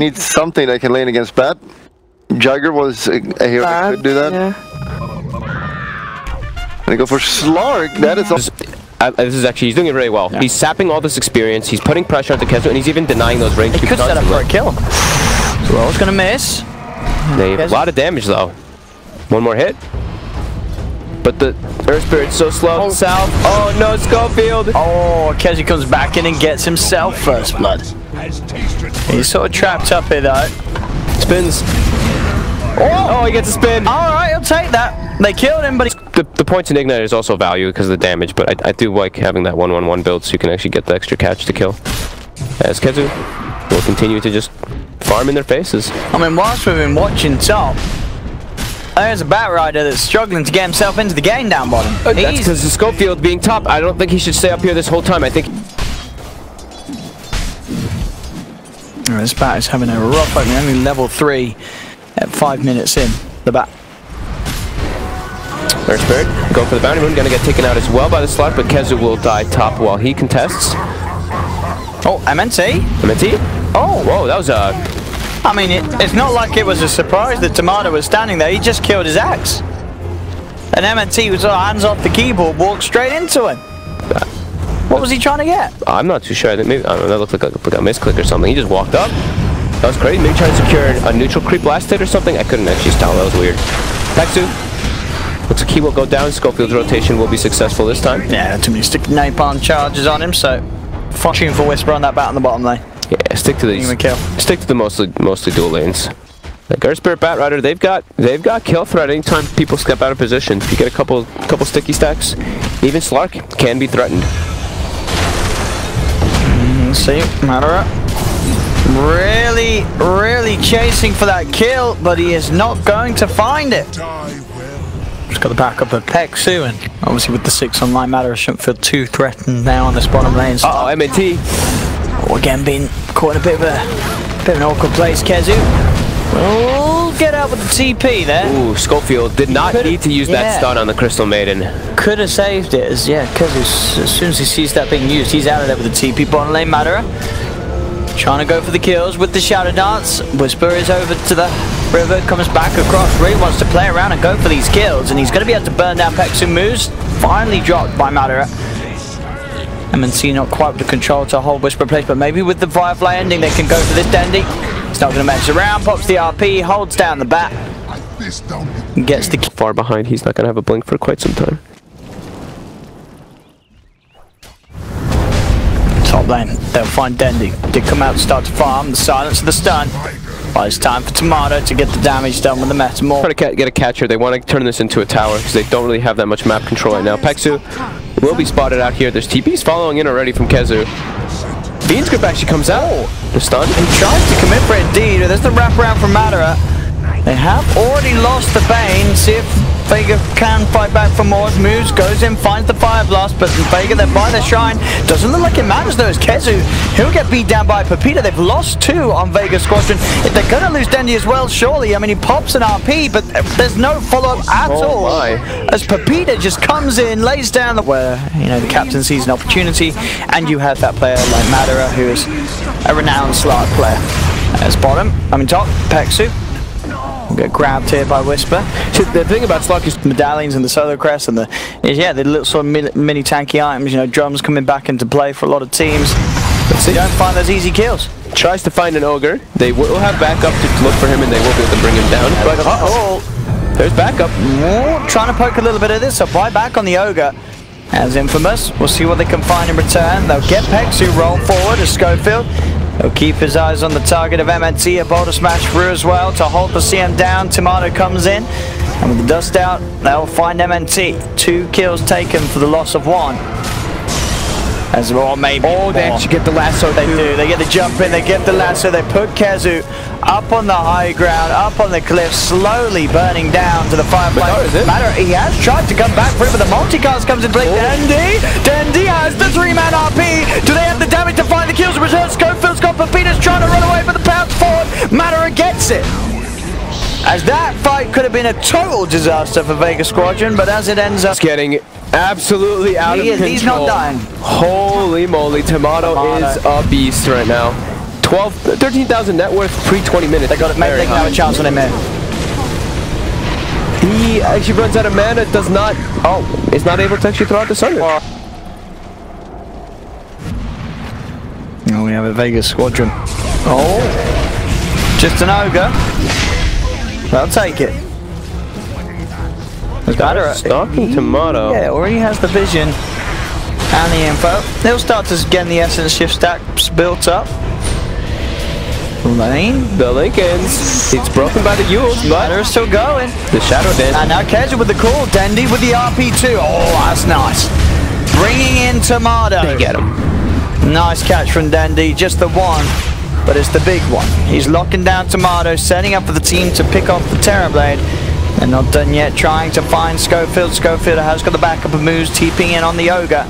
Needs something that can lane against Bat. Jugger was a hero that could do that. Yeah. And go for Slark. That is. This is actually, he's doing it very well. Yeah. He's sapping all this experience, he's putting pressure onto Kezu, and he's even denying those range. He could set up for a kill. Roll's gonna miss. A lot of damage though. One more hit. But the Earth Spirit's so slow. South. Oh no, Schofield. Oh, Kezu comes back in and gets himself first blood. He's sort of trapped up here though. Spins. Oh, he gets a spin. Alright, I'll take that. They killed him, but the points in Ignite is also value because of the damage, but I do like having that 1-1-1 build so you can actually get the extra catch to kill. As Kezu will continue to just farm in their faces. I mean, whilst we've been watching top, there's a Bat Rider that's struggling to get himself into the game down bottom. That's because the Schofield being top. I don't think he should stay up here this whole time. I think... This Bat is having a rough opening, only level 3 at 5 minutes in. The Bat. Earth Spirit going for the bounty rune, gonna get taken out as well by the slot, but Kezu will die top while he contests. Oh, MNT? MNT? Oh, whoa, that was a... I mean, it's not like it was a surprise that Tomato was standing there. He just killed his axe. And MNT was hands off the keyboard, walked straight into him. What was he trying to get? I'm not too sure. I think maybe, I don't know, that looked like a misclick or something. He just walked up. That was crazy. Maybe trying to secure a neutral creep last hit or something. I couldn't actually tell. That was weird. Peksu. Looks like he will go down. Schofield's rotation will be successful this time. Yeah, too many stick napalm charges on him, so shooting for Whisper on that Bat on the bottom lane. Yeah, stick to these. Stick to the mostly dual lanes. Like Earth Spirit, Bat Rider, they've got kill threat anytime people step out of position. If you get a couple sticky stacks, even Slark can be threatened. See, Madara really chasing for that kill, but he is not going to find it. Just got the backup of Peksu, and obviously with the 6 online, Madara shouldn't feel too threatened now on this bottom lane. Uh-oh, MNT. Oh, again being caught in a bit of an awkward place. Kezu will get out with the TP there. Ooh, Schofield did not need to use that stun on the Crystal Maiden. Could have saved it, as Kezu, as soon as he sees that being used, he's out of there with the TP. Bottom lane, Madara trying to go for the kills with the Shadow Dance. Whisper is over to the river, comes back across, really wants to play around and go for these kills, and he's going to be able to burn down Peksu moves. Finally dropped by Madara. MNC not quite with the control to hold Whisper place, but maybe with the Firefly ending they can go for this Dandy. It's not going to mess around, pops the RP, holds down the Bat, gets the far behind. He's not going to have a blink for quite some time. Top lane, they'll find Dandy. Did come out to start to farm, the silence of the stun. But it's time for Tomato to get the damage done with the Metamorph. Trying to get a catcher, they want to turn this into a tower because they don't really have that much map control right now. Peksu will be spotted out here. There's TPs following in already from Kezu. Bean's grip actually comes out. The stun. He tries to commit for it indeed. There's the wraparound from Madara. They have already lost the Bane. See if Vega can fight back for more. Moves, goes in, finds the Fire Blast, but Vega, they're by the shrine. Doesn't look like it matters though, as Kezu, he'll get beat down by Pepita. They've lost 2 on Vega Squadron. If they're going to lose Dandy as well, surely. I mean, he pops an RP, but there's no follow-up at all. As Pepita just comes in, lays down where, you know, the captain sees an opportunity, and you have that player like Madara, who is a renowned Slark player. As bottom, top, Peksu. Get grabbed here by Whisper. So the thing about Slark is medallions and the Solar Crest and the little sort of mini tanky items. You know, drums coming back into play for a lot of teams. But they don't find those easy kills. Tries to find an ogre. They will have backup to look for him, and they will be able to bring him down. But there's backup. Trying to poke a little bit of this. So buy back on the ogre. As Infamous, we'll see what they can find in return. They'll get Peksu roll forward as Schofield. He'll keep his eyes on the target of MNT, a boulder smash through as well to hold the CM down. Tomato comes in, and with the dust out, they'll find MNT. 2 kills taken for the loss of 1. As well, maybe. Oh, they actually get the lasso. They do. They get the jump in, they get the lasso, they put Kezu up on the high ground, up on the cliff, slowly burning down to the Firefly. Matter, he has tried to come back for it, but the multicast comes into play. Dandy has the 3-man RP. Do they have the damage to find the kills in return? Schofield's got Pepita's trying to run away, but the pounce forward. Matter gets it. As that fight could have been a total disaster for Vega Squadron, but as it ends up getting absolutely out of control. He's not dying. Holy moly, Tomato is a beast right now. 13,000 net worth pre-20 minutes. They got it, mate. They can have a chance on him here. He actually runs out of mana, does not... Oh, is not able to actually throw out the Sunder. Oh, we have a Vegas squadron. Oh, just an ogre. They'll take it. There's Madara. Stalking Tomato. Yeah, already has the vision and the info. They'll start to get the essence shift stacks built up. Lane. The Lincolns. It's broken by the Yules, but Madara's still going. The Shadow Dance. And now Keza with the call. Dendy with the RP2. Oh, that's nice. Bringing in Tomato. They get him. Nice catch from Dendy. Just the one, but it's the big one. He's locking down Tomato, setting up for the team to pick off the Terrorblade. They're not done yet, trying to find Schofield. Schofield has got the backup of moves, TPing in on the Ogre.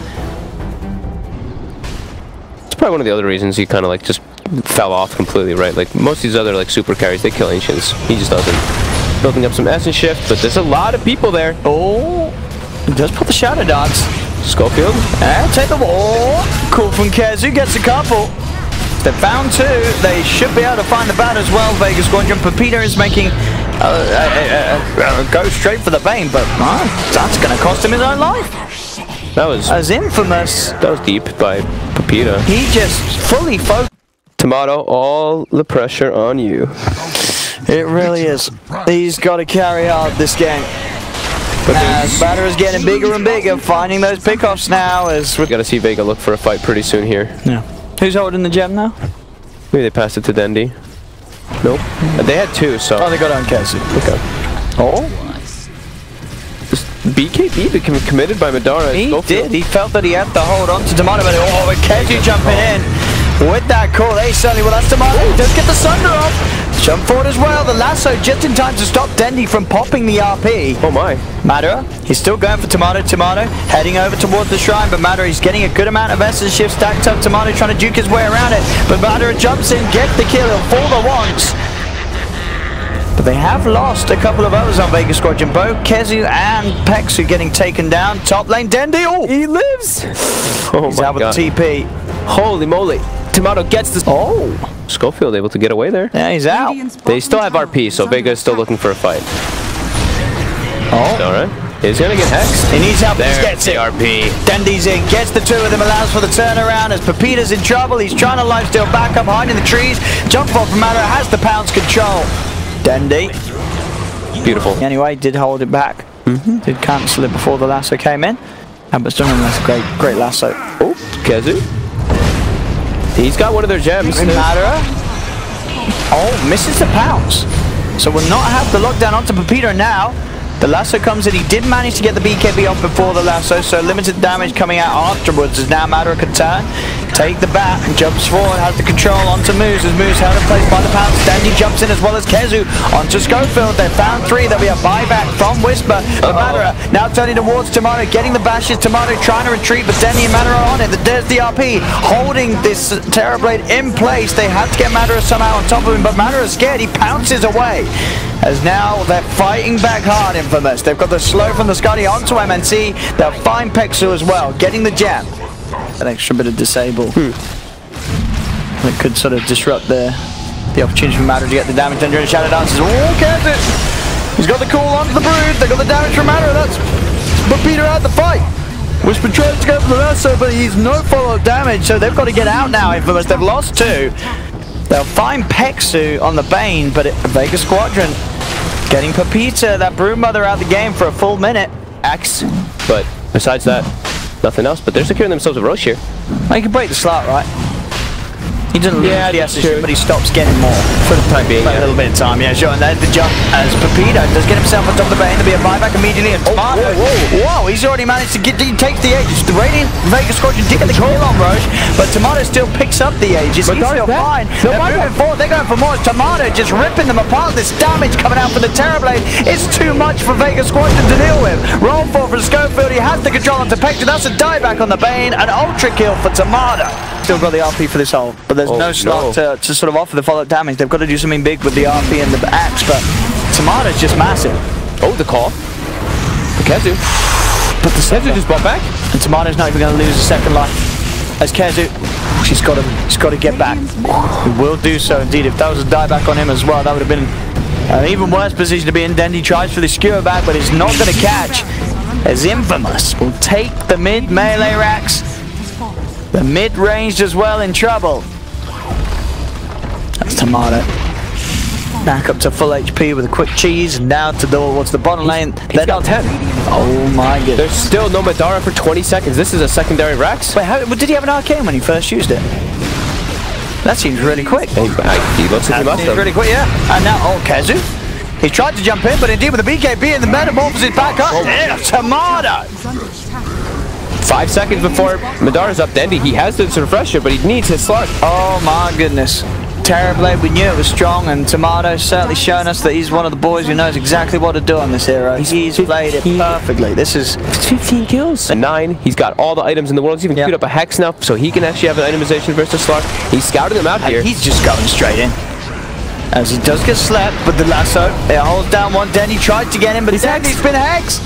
It's probably one of the other reasons he kind of like just fell off completely, right? Like most of these other like super carries, they kill Ancients. He just doesn't. Building up some essence shift, but there's a lot of people there. Oh, he does put the Shadow Dance. Schofield. And take the wall. Cool from Kezu, gets a couple. They found two. They should be able to find the bat as well. Vegas Squadron. Pepita is making go straight for the Bane, but that's going to cost him his own life. That was as infamous. That was deep by Pepita. He just fully focused. Tomato, all the pressure on you. It really is. He's got to carry out this game. As Batter is getting bigger and bigger, finding those pickoffs now. As we got to see Vega look for a fight pretty soon here. Yeah. Who's holding the gem now? Maybe they passed it to Dendy. Nope. They had two, so. Oh, they got on Cassie. Okay. Oh. BKB became committed by Madara. He did. He felt that he had to hold on to Tomato, but with Cassie jumping in with that call, they certainly will. That's Tomato. He does get the Sunder off. Jump forward as well. The lasso just in time to stop Dendy from popping the RP. Oh my. Madara, he's still going for Tomato. Tomato heading over towards the shrine, but Madara, he's getting a good amount of essence shift stacked up. Tomato trying to juke his way around it, but Madara jumps in, gets the kill. He'll fall the once. But they have lost a couple of others on Vegas Squadron. Both Kezu and Pexu getting taken down. Top lane, Dendy. Oh, he lives. Oh he's my out with God. the TP. Holy moly. Tomato gets this. Oh. Schofield able to get away there. Yeah, he's out. They still have RP, so Vega is still looking for a fight. Oh. Alright. He's gonna get hexed. He needs help. There, he gets it. RP. Dendy's in, gets the two of them, allows for the turnaround as Pepita's in trouble. He's trying to lifesteal back up behind in the trees. Jump off from Madara, has the pounce control. Dendy. Beautiful. Anyway, did hold it back. Did cancel it before the lasso came in. But still, that's a great lasso. Oh, Kezu. He's got one of their gems. Madara. Oh, misses the pounce. So we'll not have the lockdown onto Pepita now. The lasso comes in. He did manage to get the BKB off before the lasso, so limited damage coming out afterwards as now Madara can turn, take the bat, and jumps forward, has the control onto Moose as Moose held in place by the pounce. Dandy jumps in as well as Kezu onto Schofield. They found three. There'll be a buyback from Whisper. But Madara now turning towards Tomato, getting the bashes. Tomato trying to retreat, but Dendy and Madara on it. There's the RP holding this Terrorblade in place. They have to get Madara somehow on top of him, but Madara's scared. He pounces away. As now they're fighting back hard, Infamous. They've got the slow from the Scotty onto MNC. They'll find Pexu as well, getting the gem. An extra bit of disable. That could sort of disrupt the opportunity for Madara to get the damage done during Shadow Dances. Oh, gets it! He's got the call onto the Brood. They got the damage from Madara. That's Pepita out the fight. Whisper tries to go for the lasso, but he's no follow-up damage, so they've got to get out now, Infamous. They've lost two. They'll find Pexu on the Bane, but Vegas Squadron getting Pepita, that Broodmother, out of the game for a full minute. Axe. But besides that, nothing else. But they're securing themselves a rush here. Well, he can break the slot, right? He doesn't lose the essence, but he stops getting more. For the time being, a little bit of time, yeah, sure. And there's the jump as Pepita does get himself on top of the Bane. There'll be a buyback immediately. And Tomato, whoa, he's already managed to get, he takes the Aegis. The Radiant Vegas Squadron did get the kill on Roche, but Tomato still picks up the Aegis. He's still fine. They're moving forward. They're going for more. Tomato just ripping them apart. This damage coming out from the Terrorblade is too much for Vegas Squadron to deal with. Roll for Schofield. He has the control onto Pector. That's a dieback on the Bane. An ultra kill for Tomato. Still got the RP for this hole, but there's no slot to sort of offer the follow-up damage. They've got to do something big with the RP and the axe, but Tomato's just massive. Oh, the call. The Kezu. But the Kezu just bought back. And Tomato's not even going to lose a second life. as Kezu. She's got to get back. He will do so indeed. If that was a dieback on him as well, that would have been an even worse position to be in. Dendi tries for the skewer back, but is not going to catch, as Infamous will take the mid melee racks. The mid-ranged as well in trouble. That's Tomato. Back up to full HP with a quick cheese, and now towards the bottom lane. He's got 10. Oh my goodness. There's still no Madara for 20 seconds. This is a secondary Rex. Wait, did he have an arcane when he first used it? That seems really quick. He looks like he must have. Really quick, yeah. And now, Kezu. He tried to jump in, but indeed with the BKB and the metamorphosis back up. Yeah, Tomato. 5 seconds before Madara's up. Dendi, he has this refresher, but he needs his slug. Oh my goodness. Terrorblade, we knew it was strong, and Tomato's certainly shown us that he's one of the boys who knows exactly what to do on this hero. He's played it perfectly. This is 15 kills. And 9, he's got all the items in the world. He's even queued up a Hex now, so he can actually have an itemization versus Slark. He's scouting them out here. He's just going straight in. As he does get slapped, but the lasso, it holds down one. Dendi tried to get him, but Dendi's been hexed.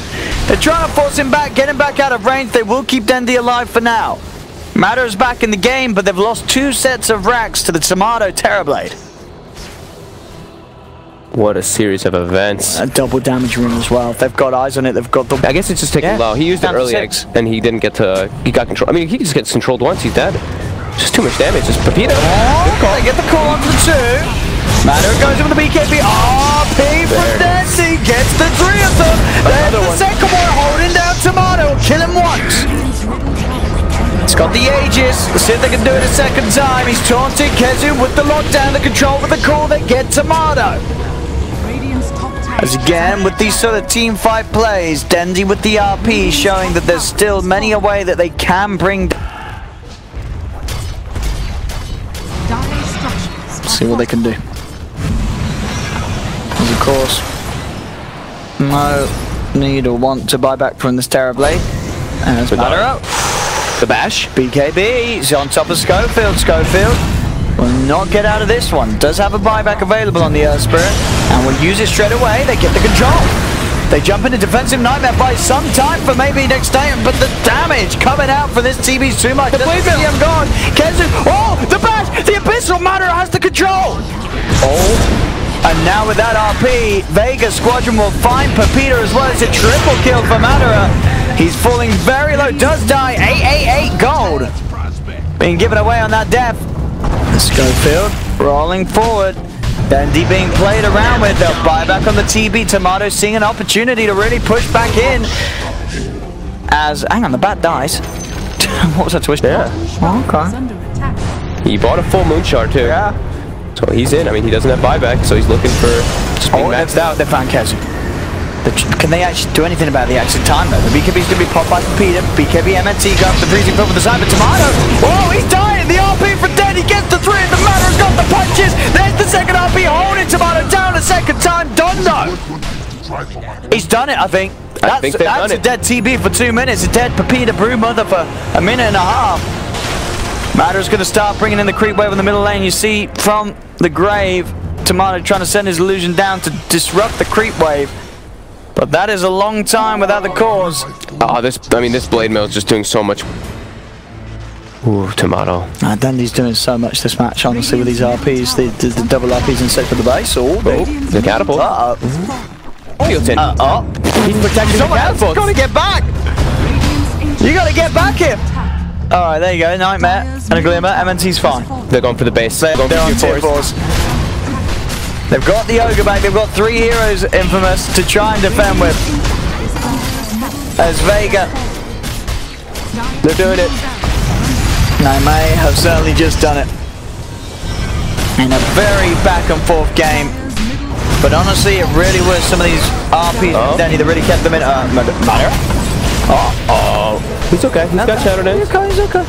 They're trying to force him back, get him back out of range. They will keep Dendi alive for now. Matter's back in the game, but they've lost 2 sets of racks to the Tomato Terrorblade. What a series of events. A double damage rune as well. They've got eyes on it. They've got the... I guess it's just taking low. He used it early, and he didn't get to... He got control. I mean, he just gets controlled once. He's dead. Just too much damage. Just Pepito. They get the call on for 2. Matter goes in with the BKB. RP from Dendi gets the 3 of them. There's the second one holding down Tomato. Kill him once. It's got the Aegis. Let's see if they can do it a second time. He's taunting Kezu with the lockdown, the control with the call. They get Tomato. As again, with these sort of team fight plays, Dendi with the RP showing that there's still many a way that they can bring. Let's see what they can do. As of course, no need or want to buy back from this Terrorblade. And it's Matter up. The bash. BKB, he's on top of Schofield. Schofield will not get out of this one. Does have a buyback available on the Earth Spirit, and will use it straight away. They get the control. They jump into defensive nightmare by some time for maybe next time, but the damage coming out for this TB is too much. The I'm gone. Kezu, oh, the bash, the Abyssal Matter has the control. Oh, and now with that RP, Vega Squadron will find Pepito as well. It's a triple kill for Madara. He's falling very low, does die, 888 gold. Being given away on that death. Schofield rolling forward. Dendi being played around with. They'll buy back on the TB. Tomato seeing an opportunity to really push back in. As, hang on, the bat dies. What was that twist? Yeah. Oh, okay. He bought a full moon shard too. Yeah. So he's in. I mean, he doesn't have buyback, so he's looking for just being maxed out. They found Kezu. Can they actually do anything about the exit time though? The BKB's going to be popped by Peter. BKB MNT goes the freezing foot with the side for Tomato. Oh, he's dying! The RP for Dendi gets the 3. The Matter's got the punches. There's the second RP holding Tomato down a second time. Done though. He's done it, I think. That's a dead TB for 2 minutes. A dead Pepita Brew Mother for a minute and a half. Matter's going to start bringing in the creep wave in the middle lane. You see from the grave, Tomato trying to send his illusion down to disrupt the creep wave. But that is a long time without the cause. Oh, this blade mill is just doing so much. Ooh, Tomato. Dendi's doing so much this match, honestly, with these RPs. The double RPs in set for the base. Oh, the catapult. He's protecting the catapult. You've got to get back. You got to get back here. Alright, there you go. Nightmare and a Glimmer. MNT's fine. They're going for the base. They're on tier 4s. They've got the Ogre back. They've got 3 heroes, Infamous, to try and defend with. As Vega. They're doing it. They may have certainly just done it. In a very back and forth game. But honestly, it really was some of these RPs from Dendi that really kept them in. Matter? He's okay. He's got shadowed in. He's okay.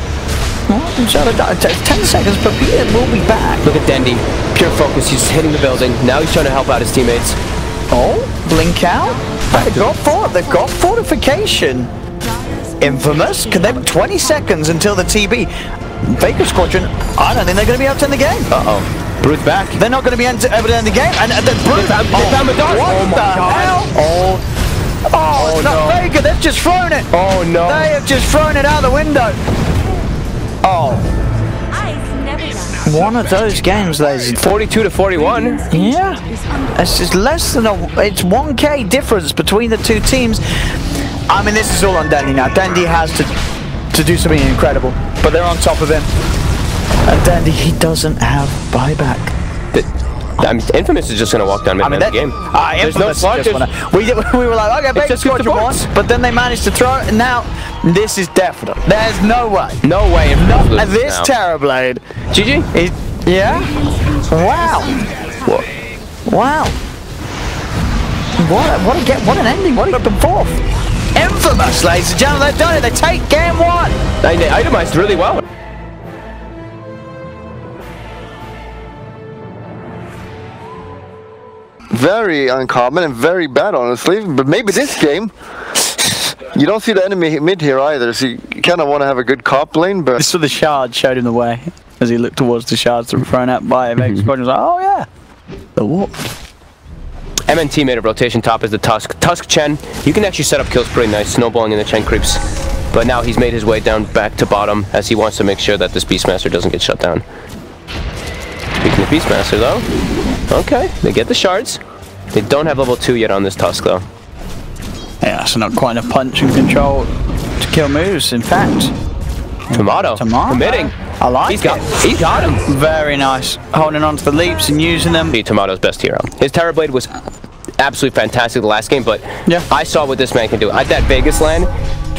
Shadow 10 seconds, but Peter will be back. Look at Dendi. Pure focus. He's hitting the building. Now he's trying to help out his teammates. Oh, blink out. They've got fortification. Infamous. Can they have 20 seconds until the TB? Vega Squadron, I don't think they're going to be able to end the game. Brood's back. They're not going to be able to end the game. And then Brood. They found Madara. What the hell? Oh, it's not Vega. They've just thrown it. Oh, no. They have just thrown it out the window. Oh. One of those games, ladies. 42 to 41. Yeah. It's just less than it's 1K difference between the two teams. I mean, this is all on Dendy now. Dendy has to do something incredible, but they're on top of him. And Dendy, he doesn't have buyback. I mean, Infamous is just going to walk down mid-game. Game. There's no slot. We were like, okay, bait squadron one, but then they managed to throw it, and now this is definite. There's no way. No way. This Terrorblade. GG? Yeah? Wow. Wow. What an ending. What a fourth. Infamous, ladies and gentlemen, they've done it. They take game one. They itemized really well. Very uncommon and very bad, honestly. But maybe this game, you don't see the enemy mid here either, so you kind of want to have a good cop lane. But this was the shard showed him the way as he looked towards the shards that were thrown out by him. Squadron was like, oh yeah, the warp. MNT made a rotation top as the Tusk Chen. You can actually set up kills pretty nice, snowballing in the Chen creeps. But now he's made his way down back to bottom as he wants to make sure that this Beastmaster doesn't get shut down. Speaking of Beastmaster though, okay, they get the shards. They don't have level 2 yet on this Tusk though. Yeah, so not quite enough punch and control to kill moves, in fact. Tomato. Committing. I like He's got him. Very nice. Holding on to the leaps and using them. Tomato's best hero. His Terrorblade was absolutely fantastic the last game, but yeah, I saw what this man can do. At that Vegas land,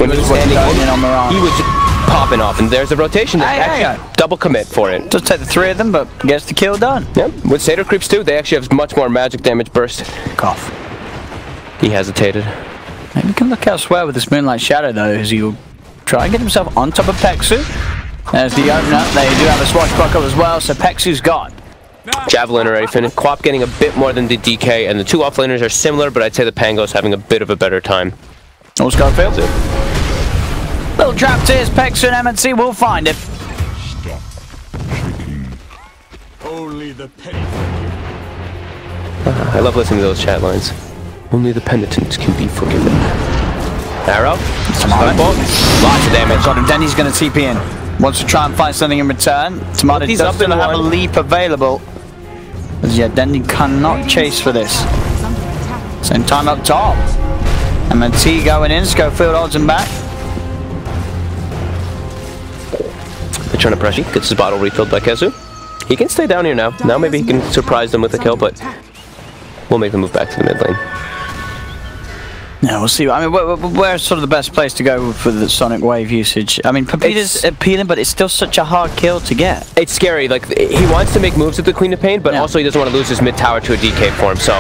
when he was standing in, he was just popping off, and there's a rotation that actually double commit for it. Just take the 3 of them, but gets the kill done. Yep. With Satyr creeps too, they actually have much more magic damage burst. Cough. He hexitated. Maybe he can look elsewhere with this Moonlight Shadow though, as he'll try and get himself on top of Peksu. There's the opener. They do have a swashbuckle as well, so Peksu's gone. Javelin already finished. Quap getting a bit more than the DK, and the two offlaners are similar, but I'd say the Pango's having a bit of a better time. Oh, Scarfield. Little trap tears, Peksu and MNC will find it. Stop. Only the penitent. I love listening to those chat lines. Only the penitent can be forgiven. Arrow. Lots of damage. Got him. Denny's going to TP in. Wants to try and find something in return. Tomato doesn't have a leap available. As yet, Denny cannot chase for this. Same time up top. MNT going in. Schofield holds him back. They're trying to pressure. Gets his bottle refilled by Kezu. He can stay down here now. Now maybe he can surprise them with a kill, but we'll make them move back to the mid lane. Yeah, we'll see. I mean, where's sort of the best place to go for the Sonic Wave usage? I mean, Pepita's appealing, but it's still such a hard kill to get. It's scary. Like, he wants to make moves with the Queen of Pain, but also he doesn't want to lose his mid tower to a DK form. So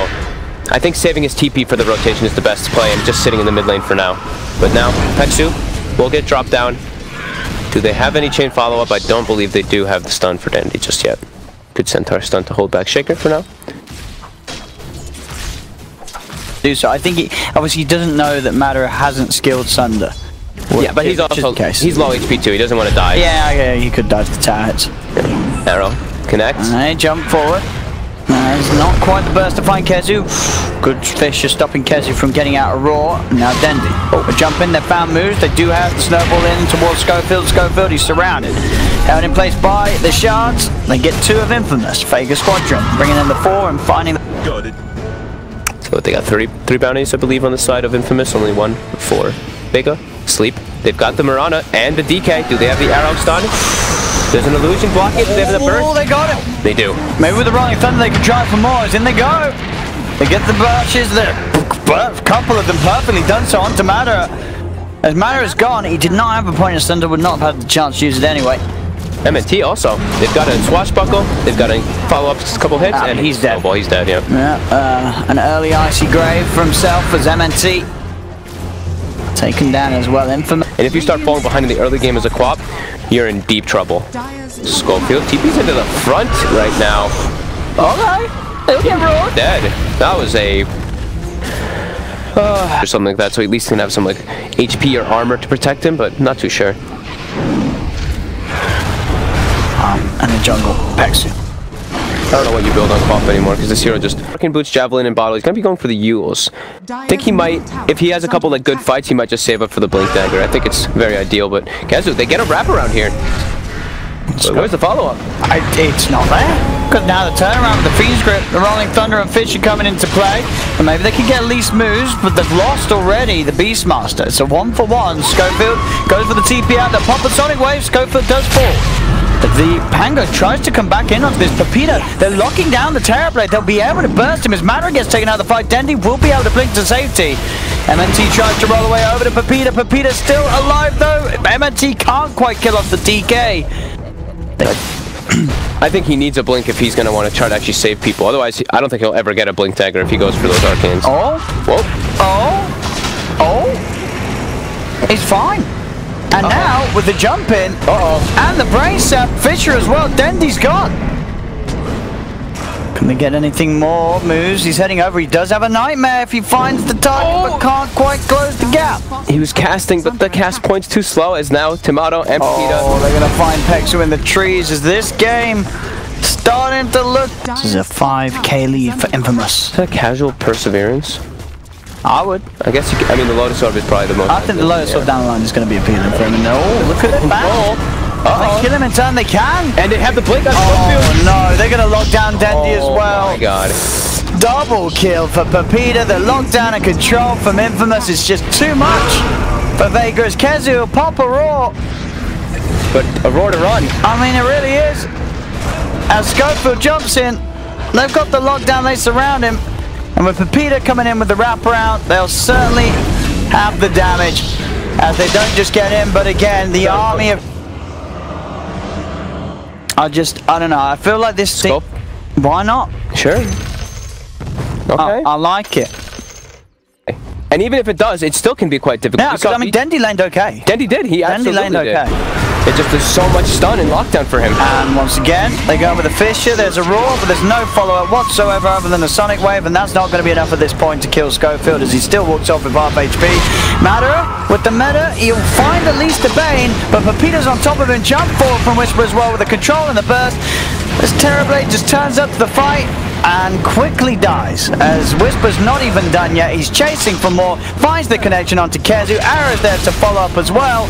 I think saving his TP for the rotation is the best play and just sitting in the mid lane for now. But now, Peksu will get dropped down. Do they have any chain follow-up? I don't believe they do have the stun for Dandy just yet. Good Centaur stun to hold back Shaker for now. So I think obviously he doesn't know that Madara hasn't skilled Sunder. Yeah, but he's also he's low HP too. He doesn't want to die. Yeah, he could dodge the turrets. Arrow connects. Jump forward. It's not quite the burst to find Kezu. Good fish is stopping Kezu from getting out of Raw. Now Dendy. A jump in, they found moves. They do have the snowball in towards Schofield. Schofield, he's surrounded. Held in place by the shards. They get 2 of Infamous. Vega Squadron bringing in the 4 and finding the... Got it. So they got 3 bounties, I believe, on the side of Infamous. Only 1 for Vega. Sleep. They've got the Mirana and the DK. Do they have the arrow stun? There's an illusion blocking it. They have the burst. Oh, they got it. They do. Maybe with the Rolling Thunder they can try for more. In they go. They get the brushes. A couple of them perfectly done so onto Madara. As Madara's gone, he did not have a point of Thunder. Would not have had the chance to use it anyway. MNT also. They've got a swashbuckle. They've got a follow-up couple hits, and he's dead. Oh boy, he's dead. Yeah. An early icy grave for himself as MNT taken down as well. Infamous. And if you start falling behind in the early game as a Quap, you're in deep trouble. Schofield TP's into the front right now. Okay. They'll get rolled. Dead. That was a or something like that. So at least he can have some like HP or armor to protect him, but not too sure. And the jungle, Peksu. I don't know what you build on Quap anymore because this hero just fucking boots Javelin and Bottle. He's gonna be going for the Yules. I think he might, if he has a couple like good fights, he might just save up for the Blink Dagger. I think it's very ideal, but Kezu, they get a wraparound here. But where's the follow-up? It's not there. Because now the turnaround with the Fiend's Grip, the Rolling Thunder and Fish are coming into play. And maybe they can get at least moves, but they've lost already the Beastmaster. It's a 1-for-1. Schofield goes for the TP out. The pop the Sonic Wave. Schofield does fall. The Pango tries to come back in onto this Pepita. They're locking down the Terrorblade. They'll be able to burst him as Madara gets taken out of the fight. Dendy will be able to blink to safety. MNT tries to roll away over to Pepita. Pepita's still alive though. MNT can't quite kill off the DK. I think he needs a blink if he's going to want to try to actually save people. Otherwise, I don't think he'll ever get a blink dagger if he goes for those arcanes. Oh. Whoa. Oh. Oh. He's fine. And now, with the jump in, and the brain sap, Fisher as well, Dendy's gone. Can they get anything more? Moves, he's heading over. He does have a nightmare if he finds the target, but can't quite close the gap. He was casting, but the cast point's too slow, as now Tomato and Pepita. Oh, they're going to find Pexu in the trees as this game starting to look... This is a 5k lead for Infamous. Is that casual perseverance? I would. I guess you can, I mean, the Lotus Orb is probably the most... I think the Lotus Orb down the line is going to be appealing for him. And look at it back. They kill him in turn, they can. And they have the blink on Oh no, they're going to lock down Dendy as well. Oh my god. Double kill for Pepita. The lockdown and control from Infamous is just too much for Vegas. Kezu will pop a roar. But a roar to run. I mean, it really is. As Schofield jumps in, they've got the lockdown, they surround him. And with Pepita coming in with the wraparound, they'll certainly have the damage. As they don't just get in, but again, the army of... I don't know. I feel like this thing... Why not? Sure. Okay. I like it. And even if it does, it still can be quite difficult. Yeah, because I mean, Dendy laned okay. Dendy did. He absolutely laned okay. did. It just, there's so much stun and lockdown for him. And once again, they go with the Fisher. There's a roar, but there's no follow-up whatsoever other than a Sonic Wave, and that's not going to be enough at this point to kill Schofield as he still walks off with half HP. Madara, with the meta, he'll find at least a Bane, but Pepita's on top of him. Jump forward from Whisper as well with the control and the burst. This Terrorblade just turns up to the fight and quickly dies, as Whisper's not even done yet. He's chasing for more, finds the connection onto Kezu. Arrow's there to follow up as well.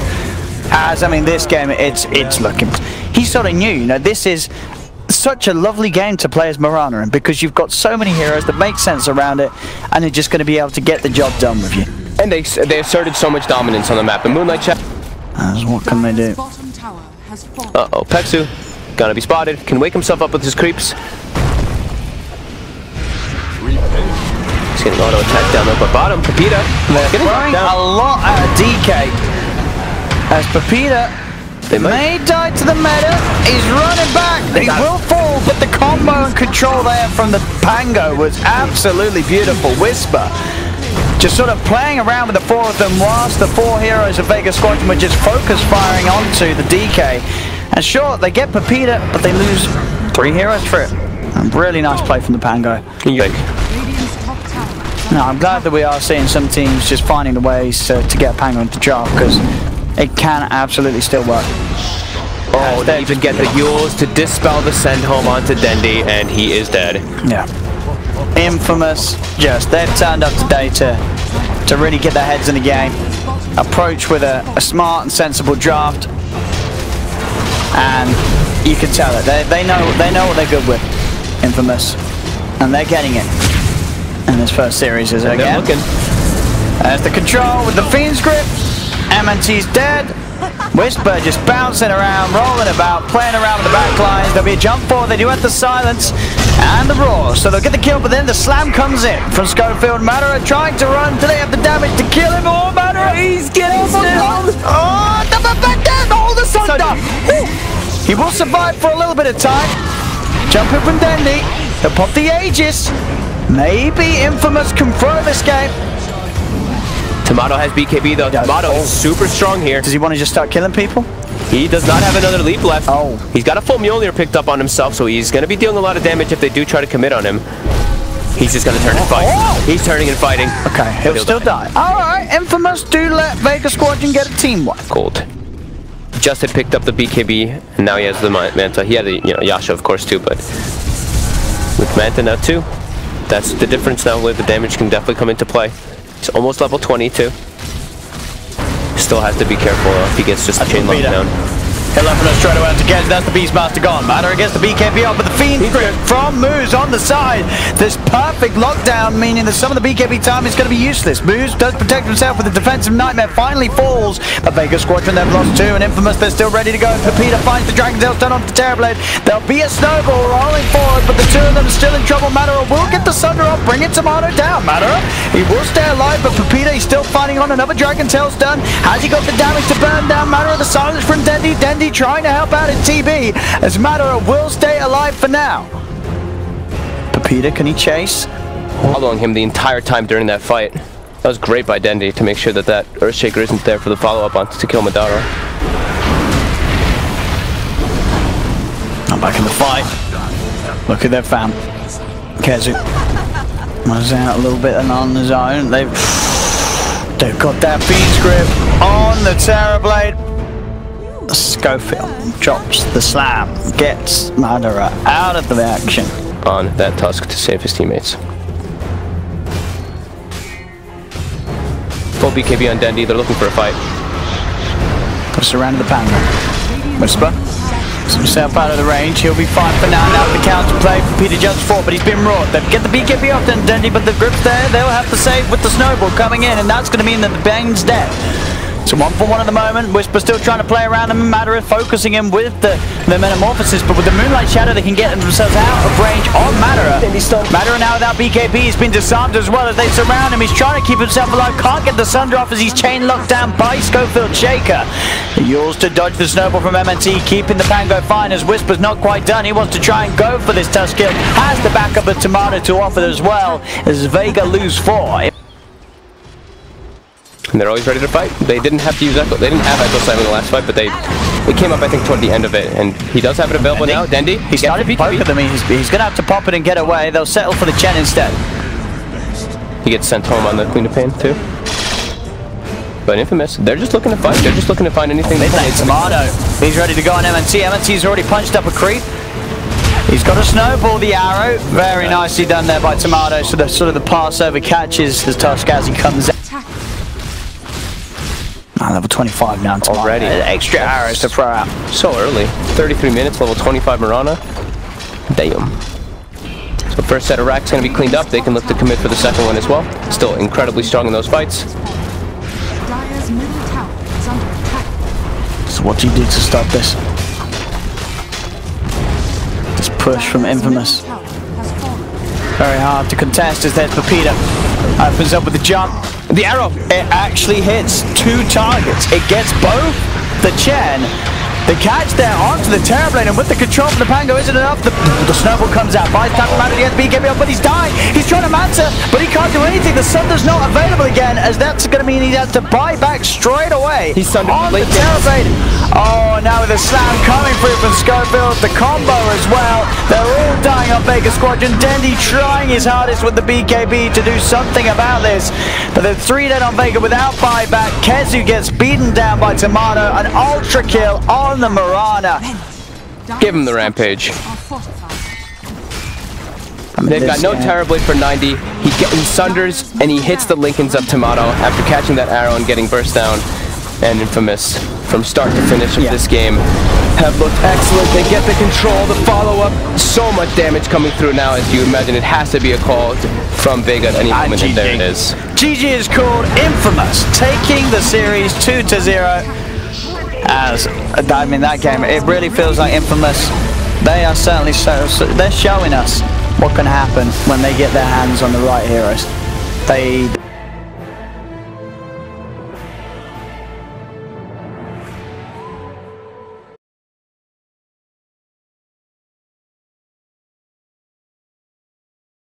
As, I mean, this game, it's looking... He sort of knew, you know, this is such a lovely game to play as Mirana in, because you've got so many heroes that make sense around it, and they're just going to be able to get the job done with you. And they asserted so much dominance on the map. And Moonlight Chat... As what can they do? Uh-oh, Pexu, gonna be spotted. Can wake himself up with his creeps. He's getting auto attack down there, but bottom, Pepita. They're throwing a lot out of DK. As Pepita may die to the meta. He's running back. He will fall, but the combo and control there from the Pango was absolutely beautiful. Whisper just sort of playing around with the four of them whilst the four heroes of Vegas Squadron were just focus firing onto the DK. And sure, they get Pepita, but they lose 3 heroes for it. And really nice play from the Pango. No, I'm glad that we are seeing some teams just finding the ways to get Pango into draft, because it can absolutely still work. Oh, they even get the Yules to dispel the send home onto Dendy, and he is dead. Yeah. Infamous, they've turned up today to really get their heads in the game. Approach with a smart and sensible draft. And you can tell it. They know what they're good with. Infamous. And they're getting it. And this first series is again. There's the control with the Fiend's Grip. MNT's dead. Whisper just bouncing around, rolling about, playing around with the back lines. There'll be a jump forward. They do have the silence and the roar. So they'll get the kill, but then the slam comes in from Schofield. Madara trying to run. Do they have the damage to kill him? Oh, Madara, he's getting still. Oh, the Thunder. He will survive for a little bit of time. Jumping from Dendy. He'll pop the Aegis. Maybe Infamous can throw this game. Tomato has BKB though. Tomato is super strong here. Does he want to just start killing people? He does not have another leap left. Oh. He's got a full Mjolnir picked up on himself, so he's going to be dealing a lot of damage if they do try to commit on him. He's just going to turn and fight. Oh. He's turning and fighting. Okay, he'll still die. Alright, Infamous do let Vegas Squadron get a team wipe. Gold. Just had picked up the BKB, and now he has the Manta. He had the, Yasha, of course, too, but with Manta now, too, that's the difference now where the damage can definitely come into play. He's almost level 22. Still has to be careful if he gets just a chain lockdown. He'll open us straight away to Kez. That's the Beastmaster gone. Madara gets the BKB up, but the Fiend grip from Moose on the side. This perfect lockdown, meaning that some of the BKB time is going to be useless. Moose does protect himself with a defensive nightmare, finally falls. But Vega Squadron, they've lost 2, and Infamous, they're still ready to go. Pepita finds the Dragon Tail stun onto the Terrorblade. There'll be a snowball rolling forward, but the two of them are still in trouble. Madara will get the Sunder off, bringing Tomato down. Madara, he will stay alive, but Pepita, he's still fighting on another Dragon Tail stun. Has he got the damage to burn down Madara? The silence from Dendi. Dendi trying to help out in TB, as Madara will stay alive for now. Pepita, can he chase? Following him the entire time during that fight. That was great by Dendi to make sure that that Earthshaker isn't there for the follow-up on to kill Madara. I'm back in the fight. Look at their fam. Kezu was out a little bit and on his own. They've got that Fiend's grip on the Terrorblade. Schofield drops the slam, gets Madara out of the action. On that Tusk to save his teammates. Full BKB on Dendi, they're looking for a fight. Surrounded the Panda. Whisper. Himself out of the range, he'll be fine for now. Now the counter play for Peter Judge 4, but he's been wrought. They get the BKB off then Dendi, but the grip's there. They'll have to save with the snowball coming in, and that's going to mean that the Bane's dead. So 1-for-1 at the moment. Whisper still trying to play around him. Madara focusing him with the Metamorphosis, but with the Moonlight Shadow they can get themselves out of range on Madara. Madara now without BKB, he's been disarmed as well as they surround him. He's trying to keep himself alive, can't get the Sunder off as he's chain locked down by Schofield Shaker. He yawls to dodge the snowball from MNT, keeping the Pango fine as Whisper's not quite done. He wants to try and go for this Tusk kill. Has the backup of Tomato to offer as well as Vega lose 4. And they're always ready to fight. They didn't have to use Echo. They didn't have Echo Slam in the last fight, but it came up I think toward the end of it, and he does have it available now. Dendi, he's started to poke at them. He's gonna have to pop it and get away. They'll settle for the Chen instead. He gets sent home on the Queen of Pain too. But Infamous, they're just looking to fight. They're just looking to find anything. Midnight Tomato. He's ready to go on MNT. MNT's already punched up a creep. He's got a snowball, the arrow. Very nicely done there by Tomato. So the sort of the Passover catches the Tusk as he comes out. Level 25 now Tomato. Already. Extra arrows to throw out. So early. 33 minutes, level 25 Mirana. Damn. So first set of racks going to be cleaned up. They can look to commit for the second one as well. Still incredibly strong in those fights. So what do you do to stop this? This push from Infamous. Very hard to contest as there's Pepita. Opens up with the jump. The arrow, it actually hits 2 targets. It gets both the Chen, the catch there onto the Terrorblade, and with the control from the Pango isn't enough. The snowball comes out. Buys time for Madara to get the BKB up, but he's dying. He's trying to Manta, but he can't do anything. The Sunder's not available again, as that's going to mean he has to buy back straight away. He's Sundered on the Terrorblade. Oh, now with the slam coming through from Schofield, the combo as well. They're all dying on Vega Squadron. Dendi trying his hardest with the BKB to do something about this, but there's 3 dead on Vega without buyback. Kezu gets beaten down by Tomato. An ultra kill on the Mirana. Give him the Rampage. They've got no Terrorblade for 90. He sunders and he hits the Lincolns of Tomato after catching that arrow and getting burst down. And Infamous, from start to finish of this game, have looked excellent. They get the control, the follow-up. So much damage coming through now, as you imagine. It has to be a call from Vega at any moment, and there it is. GG is called. Infamous taking the series 2-0. As I mean, that game, it really feels like Infamous. They are certainly they're showing us what can happen when they get their hands on the right heroes. They